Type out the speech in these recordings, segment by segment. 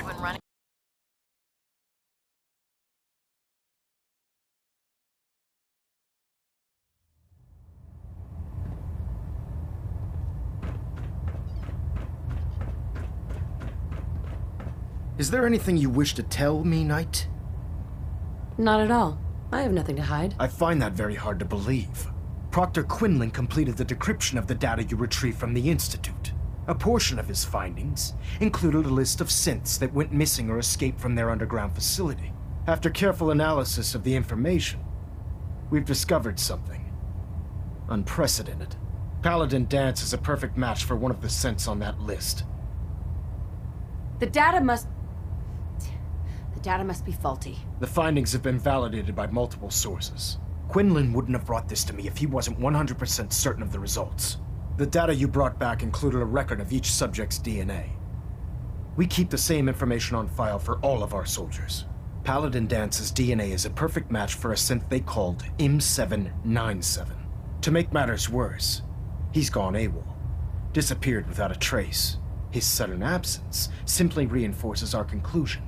100 when running. Is there anything you wish to tell me, Knight? Not at all. I have nothing to hide. I find that very hard to believe. Proctor Quinlan completed the decryption of the data you retrieved from the Institute. A portion of his findings included a list of synths that went missing or escaped from their underground facility. After careful analysis of the information, we've discovered something unprecedented. Paladin Dance is a perfect match for one of the synths on that list. The data must be faulty. The findings have been validated by multiple sources. Quinlan wouldn't have brought this to me if he wasn't 100% certain of the results. The data you brought back included a record of each subject's DNA. We keep the same information on file for all of our soldiers. Paladin Dance's DNA is a perfect match for a synth they called M797. To make matters worse, he's gone AWOL, disappeared without a trace. His sudden absence simply reinforces our conclusion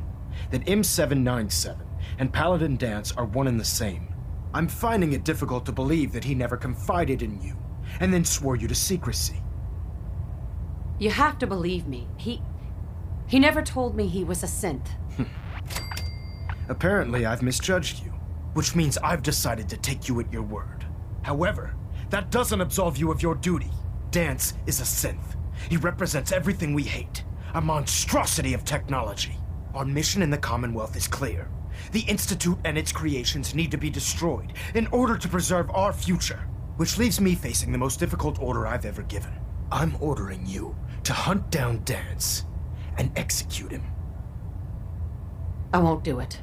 that M797 and Paladin Dance are one and the same. I'm finding it difficult to believe that he never confided in you, and then swore you to secrecy. You have to believe me. He never told me he was a synth. Apparently, I've misjudged you, which means I've decided to take you at your word. However, that doesn't absolve you of your duty. Dance is a synth. He represents everything we hate, a monstrosity of technology. Our mission in the Commonwealth is clear. The Institute and its creations need to be destroyed in order to preserve our future, which leaves me facing the most difficult order I've ever given. I'm ordering you to hunt down Dance and execute him. I won't do it.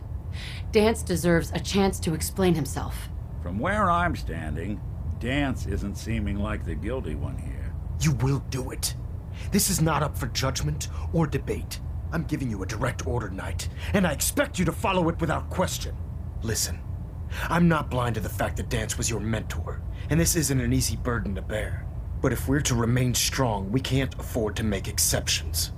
Dance deserves a chance to explain himself. From where I'm standing, Dance isn't seeming like the guilty one here. You will do it. This is not up for judgment or debate. I'm giving you a direct order, Knight, and I expect you to follow it without question. Listen, I'm not blind to the fact that Dance was your mentor, and this isn't an easy burden to bear. But if we're to remain strong, we can't afford to make exceptions.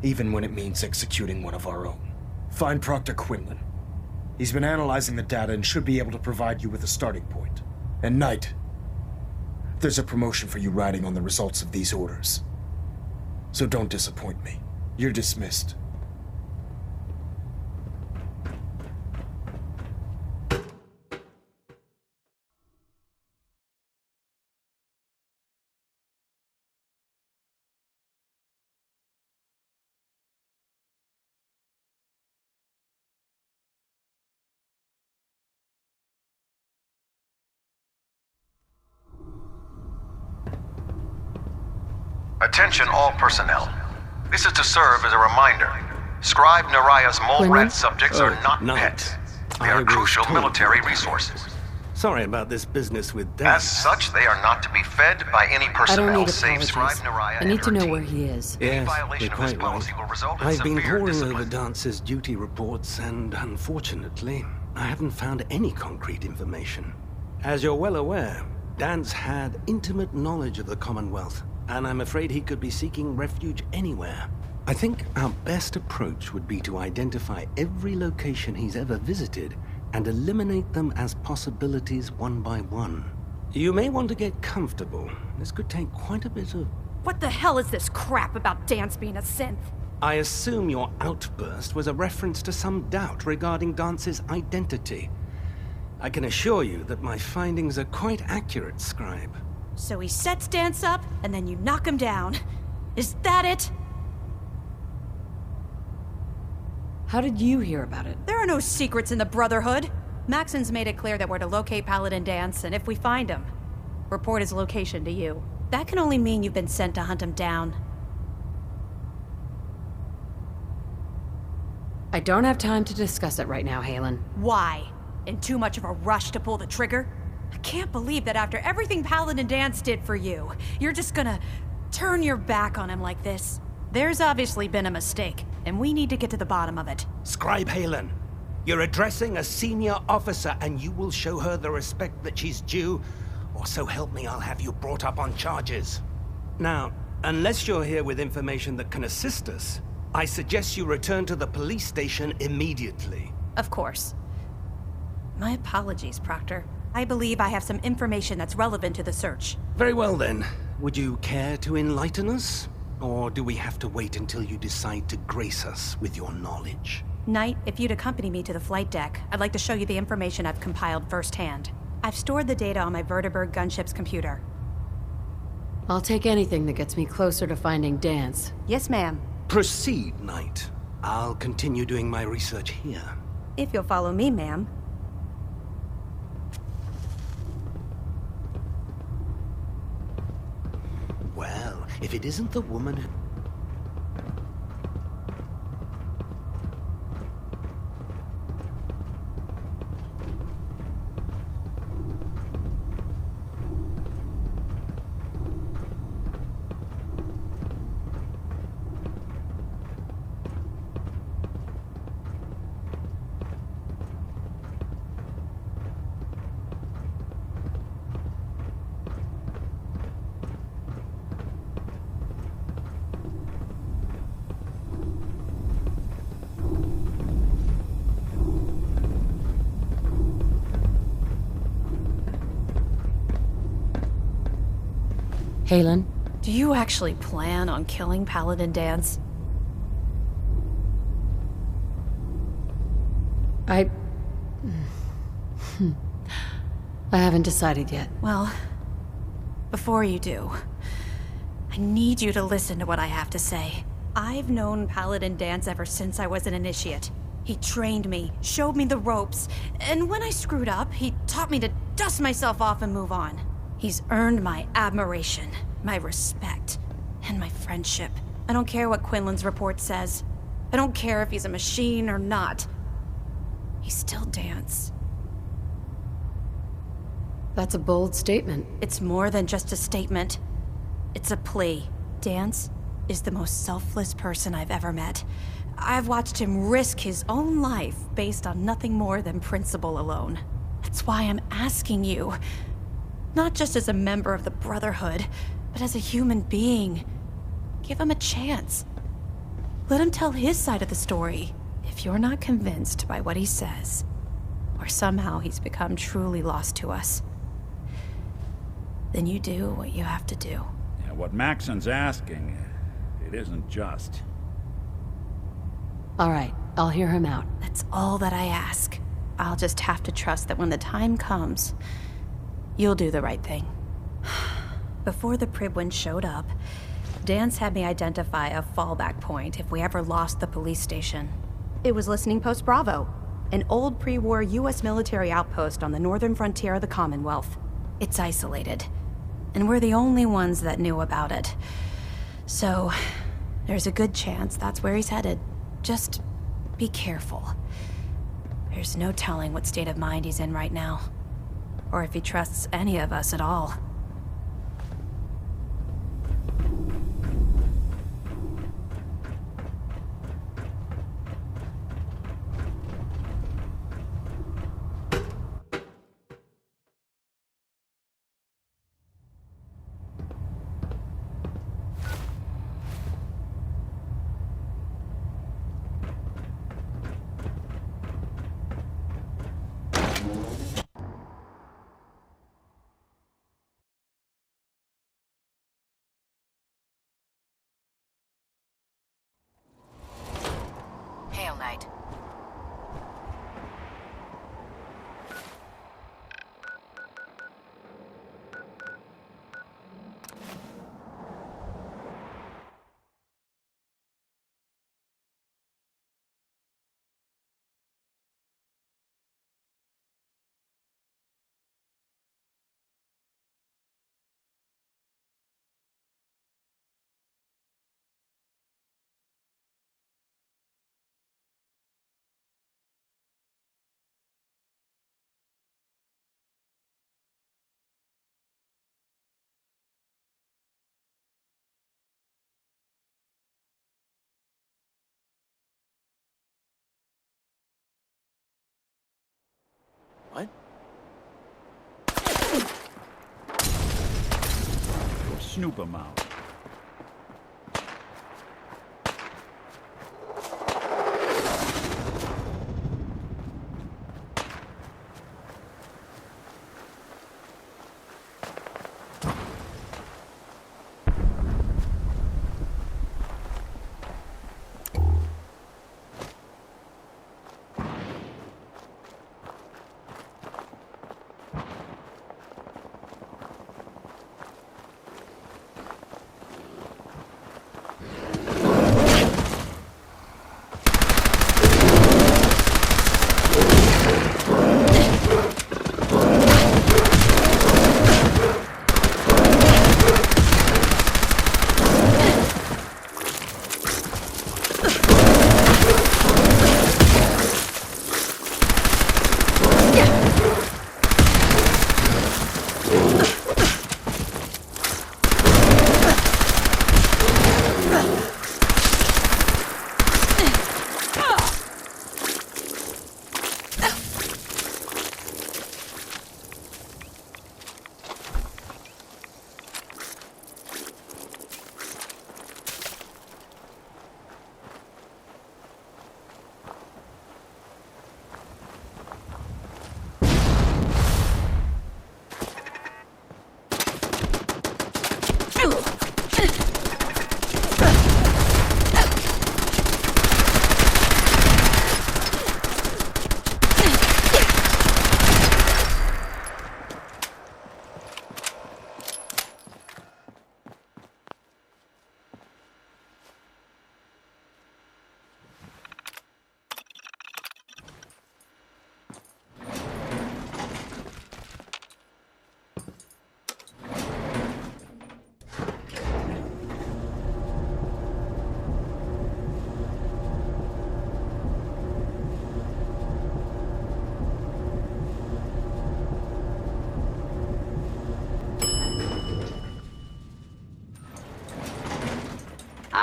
Even when it means executing one of our own. Find Proctor Quinlan. He's been analyzing the data and should be able to provide you with a starting point. And Knight, there's a promotion for you riding on the results of these orders. So don't disappoint me. You're dismissed. Attention all personnel. This is to serve as a reminder. Scribe Naraya's mole rat subjects are not pets. They are crucial military resources. Sorry about this business with Dance. As such, they are not to be fed by any I don't personnel need save Scribe apologies. Naraya I need and to her know team. where he is. Any Yes, violation you're of this quite policy right. will result in I've been severe poring discipline. over Dance's duty reports, and unfortunately, I haven't found any concrete information. As you're well aware, Dance had intimate knowledge of the Commonwealth, and I'm afraid he could be seeking refuge anywhere. I think our best approach would be to identify every location he's ever visited and eliminate them as possibilities one by one. You may want to get comfortable. This could take quite a bit of... What the hell is this crap about Dance being a synth? I assume your outburst was a reference to some doubt regarding Dance's identity. I can assure you that my findings are quite accurate, Scribe. So he sets Dance up, and then you knock him down. Is that it? How did you hear about it? There are no secrets in the Brotherhood. Maxon's made it clear that we're to locate Paladin Dance, and if we find him, report his location to you. That can only mean you've been sent to hunt him down. I don't have time to discuss it right now, Halen. Why? In too much of a rush to pull the trigger? I can't believe that after everything Paladin Dance did for you, you're just gonna turn your back on him like this. There's obviously been a mistake, and we need to get to the bottom of it. Scribe Halen, you're addressing a senior officer, and you will show her the respect that she's due, or so help me, I'll have you brought up on charges. Now, unless you're here with information that can assist us, I suggest you return to the police station immediately. Of course. My apologies, Proctor. I believe I have some information that's relevant to the search. Very well then. Would you care to enlighten us? Or do we have to wait until you decide to grace us with your knowledge? Knight, if you'd accompany me to the flight deck, I'd like to show you the information I've compiled firsthand. I've stored the data on my Vertibird gunship's computer. I'll take anything that gets me closer to finding Dance. Yes, ma'am. Proceed, Knight. I'll continue doing my research here. If you'll follow me, ma'am. Well, if it isn't the woman who... Halen? Do you actually plan on killing Paladin Dance? I haven't decided yet. Well, before you do, I need you to listen to what I have to say. I've known Paladin Dance ever since I was an initiate. He trained me, showed me the ropes, and when I screwed up, he taught me to dust myself off and move on. He's earned my admiration, my respect, and my friendship. I don't care what Quinlan's report says. I don't care if he's a machine or not. He's still Dance. That's a bold statement. It's more than just a statement. It's a plea. Dance is the most selfless person I've ever met. I've watched him risk his own life based on nothing more than principle alone. That's why I'm asking you. Not just as a member of the Brotherhood, but as a human being. Give him a chance. Let him tell his side of the story. If you're not convinced by what he says, or somehow he's become truly lost to us, then you do what you have to do. Yeah, what Maxon's asking, it isn't just. All right, I'll hear him out. That's all that I ask. I'll just have to trust that when the time comes, you'll do the right thing. Before the Pribwin showed up, Dance had me identify a fallback point if we ever lost the police station. It was Listening Post Bravo, an old pre-war US military outpost on the northern frontier of the Commonwealth. It's isolated, and we're the only ones that knew about it. So, there's a good chance that's where he's headed. Just be careful. There's no telling what state of mind he's in right now. Or if he trusts any of us at all. Hail, Knight. What? Snoop him out.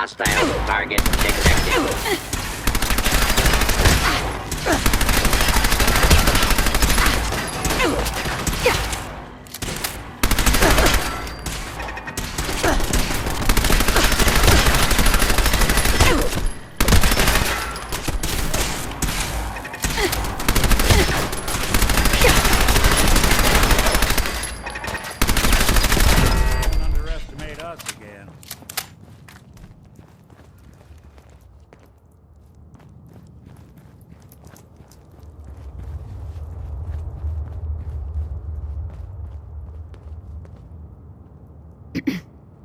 Hostile target detected. Don't underestimate us again.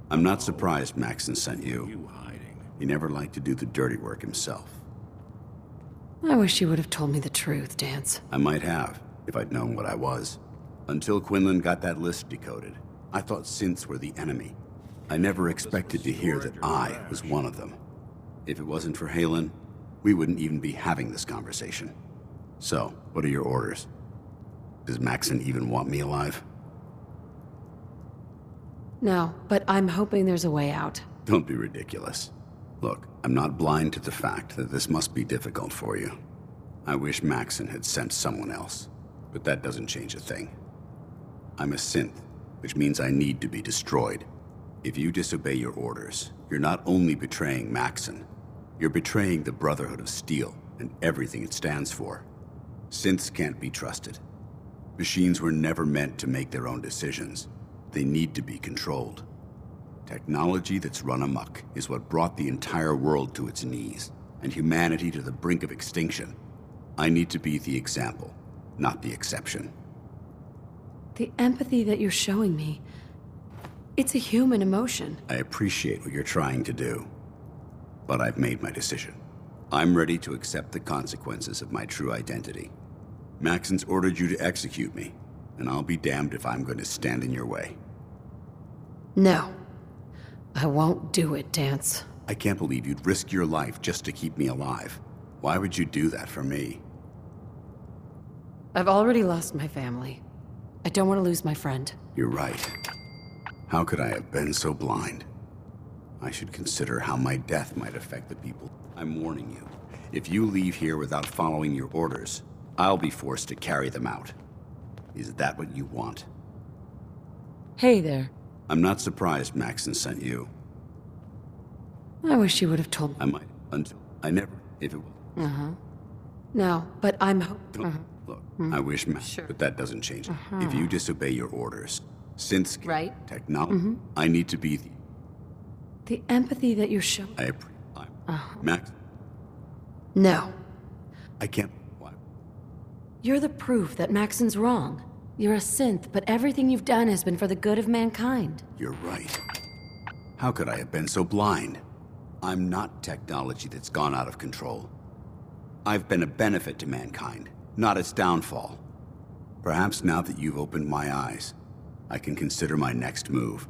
I'm not surprised Maxon sent you. You hiding. He never liked to do the dirty work himself. I wish you would have told me the truth, Dance. I might have, if I'd known what I was. Until Quinlan got that list decoded, I thought synths were the enemy. I never expected to hear that I was one of them. If it wasn't for Halen, we wouldn't even be having this conversation. So, what are your orders? Does Maxon even want me alive? No, but I'm hoping there's a way out. Don't be ridiculous. Look, I'm not blind to the fact that this must be difficult for you. I wish Maxon had sent someone else, but that doesn't change a thing. I'm a synth, which means I need to be destroyed. If you disobey your orders, you're not only betraying Maxon, you're betraying the Brotherhood of Steel and everything it stands for. Synths can't be trusted. Machines were never meant to make their own decisions. They need to be controlled. Technology that's run amok is what brought the entire world to its knees, and humanity to the brink of extinction. I need to be the example, not the exception. The empathy that you're showing me, it's a human emotion. I appreciate what you're trying to do, but I've made my decision. I'm ready to accept the consequences of my true identity. Maxon's ordered you to execute me, and I'll be damned if I'm going to stand in your way. No. I won't do it, Dance. I can't believe you'd risk your life just to keep me alive. Why would you do that for me? I've already lost my family. I don't want to lose my friend. You're right. How could I have been so blind? I should consider how my death might affect the people. I'm warning you. If you leave here without following your orders, I'll be forced to carry them out. Is that what you want? Hey there. I'm not surprised Maxon sent you. I wish you would have told me. I might, until I never, if it will. No, but I'm Look, I wish, but that doesn't change it. If you disobey your orders, since Right. technology, I need to be the empathy that you're showing. Max, No. I can't. Why? You're the proof that Maxon's wrong. You're a synth, but everything you've done has been for the good of mankind. You're right. How could I have been so blind? I'm not technology that's gone out of control. I've been a benefit to mankind, not its downfall. Perhaps now that you've opened my eyes, I can consider my next move.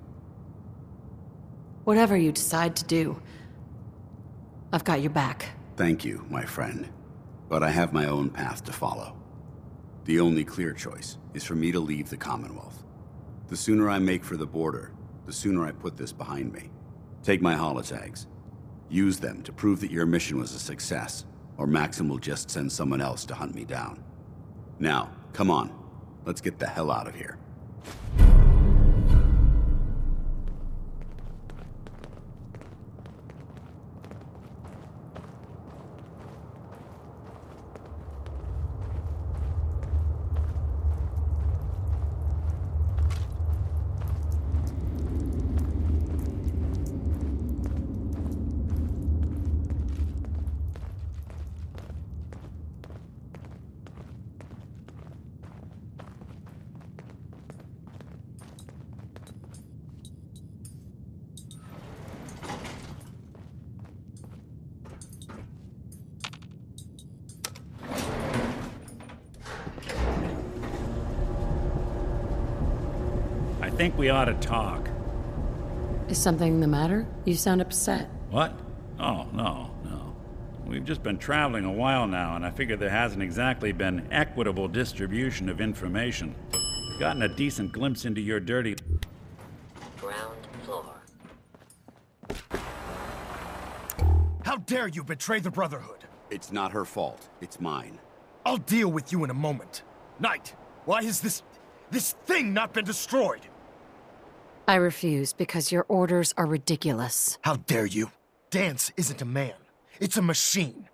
Whatever you decide to do, I've got your back. Thank you, my friend. But I have my own path to follow. The only clear choice is for me to leave the Commonwealth. The sooner I make for the border, the sooner I put this behind me. Take my holotags. Use them to prove that your mission was a success, or Maxim will just send someone else to hunt me down. Now, come on. Let's get the hell out of here. I think we ought to talk. Is something the matter? You sound upset. What? Oh, no. We've just been traveling a while now, and I figure there hasn't exactly been equitable distribution of information. We've gotten a decent glimpse into your dirty... Ground floor. How dare you betray the Brotherhood? It's not her fault. It's mine. I'll deal with you in a moment. Knight, why has this thing not been destroyed? I refuse because your orders are ridiculous. How dare you? Dance isn't a man. It's a machine.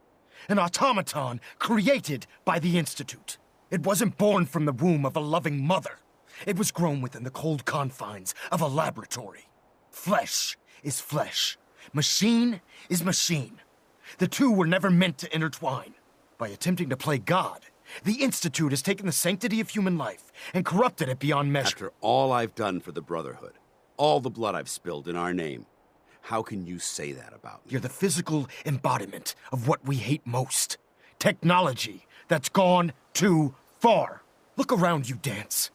An automaton created by the Institute. It wasn't born from the womb of a loving mother. It was grown within the cold confines of a laboratory. Flesh is flesh. Machine is machine. The two were never meant to intertwine. By attempting to play God, the Institute has taken the sanctity of human life and corrupted it beyond measure. After all I've done for the Brotherhood, all the blood I've spilled in our name, how can you say that about me? You're the physical embodiment of what we hate most. Technology that's gone too far. Look around you, Dance.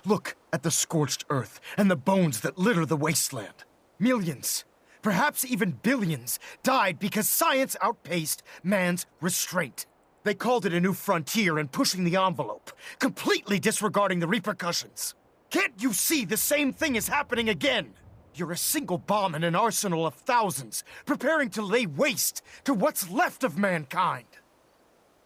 Look at the scorched earth and the bones that litter the wasteland. Millions, perhaps even billions, died because science outpaced man's restraint. They called it a new frontier and pushing the envelope, completely disregarding the repercussions. Can't you see the same thing is happening again? You're a single bomb in an arsenal of thousands, preparing to lay waste to what's left of mankind.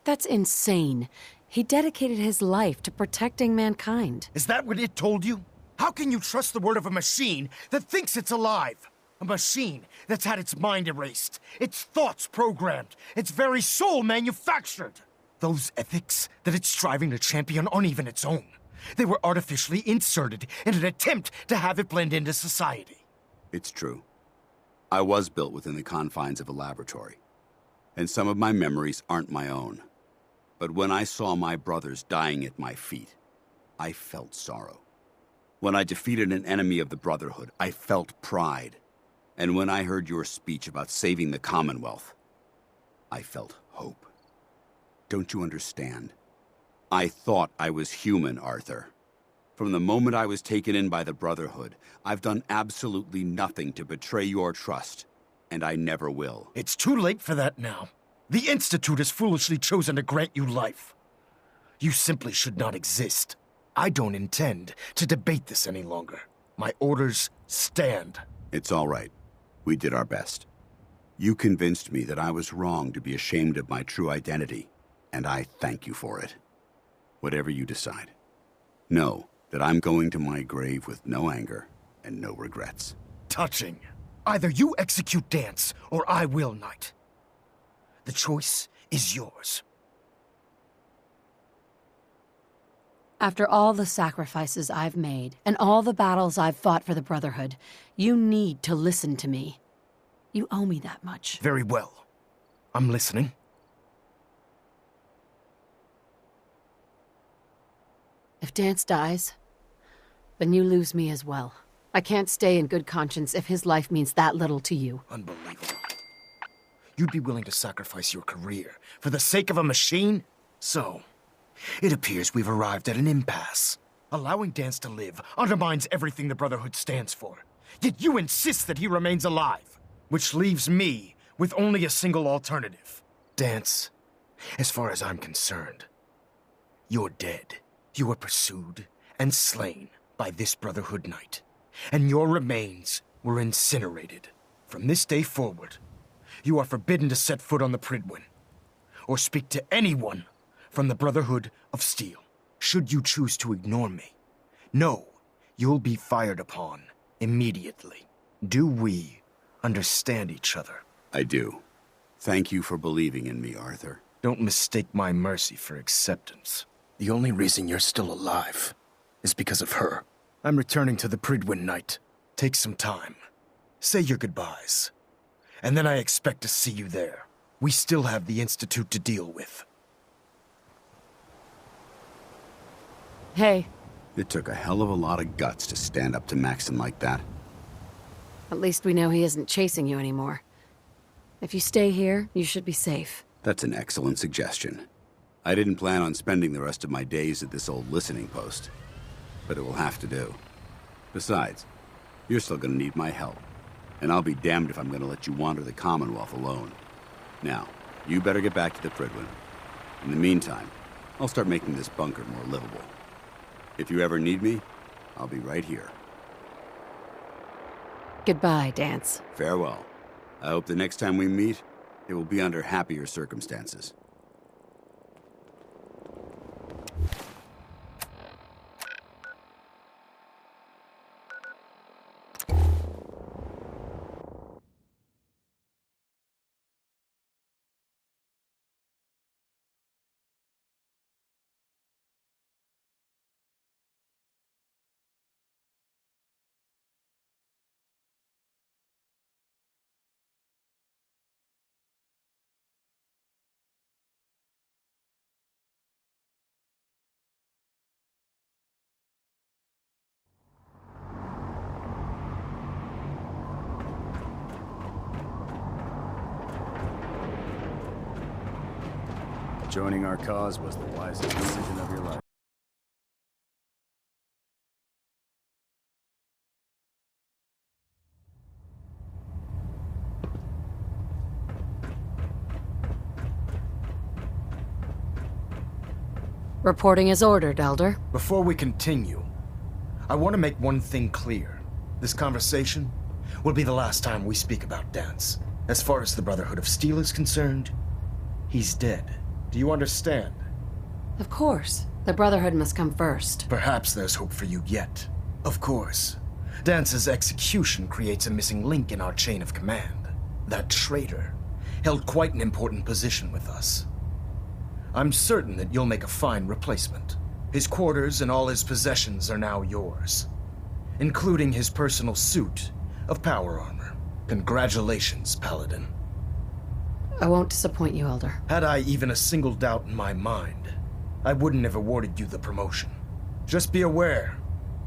That's insane. He dedicated his life to protecting mankind. Is that what it told you? How can you trust the word of a machine that thinks it's alive? A machine that's had its mind erased, its thoughts programmed, its very soul manufactured. Those ethics that it's striving to champion aren't even its own. They were artificially inserted in an attempt to have it blend into society. It's true. I was built within the confines of a laboratory, and some of my memories aren't my own. But when I saw my brothers dying at my feet, I felt sorrow. When I defeated an enemy of the Brotherhood, I felt pride. And when I heard your speech about saving the Commonwealth, I felt hope. Don't you understand? I thought I was human, Arthur. From the moment I was taken in by the Brotherhood, I've done absolutely nothing to betray your trust, and I never will. It's too late for that now. The Institute has foolishly chosen to grant you life. You simply should not exist. I don't intend to debate this any longer. My orders stand. It's all right. We did our best. You convinced me that I was wrong to be ashamed of my true identity, and I thank you for it. Whatever you decide, know that I'm going to my grave with no anger and no regrets. Touching. Either you execute Dance, or I will, Knight. The choice is yours. After all the sacrifices I've made, and all the battles I've fought for the Brotherhood, you need to listen to me. You owe me that much. Very well. I'm listening. If Dance dies, then you lose me as well. I can't stay in good conscience if his life means that little to you. Unbelievable. You'd be willing to sacrifice your career for the sake of a machine? So, it appears we've arrived at an impasse. Allowing Dance to live undermines everything the Brotherhood stands for. Yet you insist that he remains alive, which leaves me with only a single alternative. Dance, as far as I'm concerned, you're dead. You were pursued and slain by this Brotherhood Knight, and your remains were incinerated. From this day forward, you are forbidden to set foot on the Prydwen, or speak to anyone from the Brotherhood of Steel. Should you choose to ignore me, know you'll be fired upon immediately. Do we understand each other? I do. Thank you for believing in me, Arthur. Don't mistake my mercy for acceptance. The only reason you're still alive is because of her. I'm returning to the Prydwen Knight. Take some time. Say your goodbyes. And then I expect to see you there. We still have the Institute to deal with. Hey. It took a hell of a lot of guts to stand up to Maxon like that. At least we know he isn't chasing you anymore. If you stay here, you should be safe. That's an excellent suggestion. I didn't plan on spending the rest of my days at this old listening post, but it will have to do. Besides, you're still gonna need my help, and I'll be damned if I'm gonna let you wander the Commonwealth alone. Now, you better get back to the Prydwen. In the meantime, I'll start making this bunker more livable. If you ever need me, I'll be right here. Goodbye, Dance. Farewell. I hope the next time we meet, It will be under happier circumstances. Joining our cause was the wisest decision of your life. Reporting as ordered, Elder. Before we continue, I want to make one thing clear. This conversation will be the last time we speak about Dance. As far as the Brotherhood of Steel is concerned, he's dead. Do you understand? Of course. The Brotherhood must come first. Perhaps there's hope for you yet. Of course. Dance's execution creates a missing link in our chain of command. That traitor held quite an important position with us. I'm certain that you'll make a fine replacement. His quarters and all his possessions are now yours, including his personal suit of power armor. Congratulations, Paladin. I won't disappoint you, Elder. Had I even a single doubt in my mind, I wouldn't have awarded you the promotion. Just be aware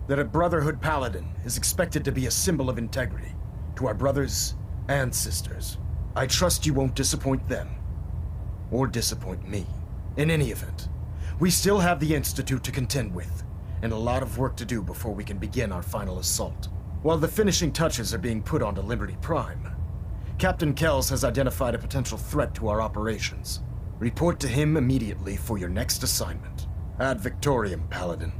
that a Brotherhood Paladin is expected to be a symbol of integrity to our brothers and sisters. I trust you won't disappoint them, or disappoint me. In any event, we still have the Institute to contend with, and a lot of work to do before we can begin our final assault. While the finishing touches are being put onto Liberty Prime, Captain Kells has identified a potential threat to our operations. Report to him immediately for your next assignment. Ad Victoriam, Paladin.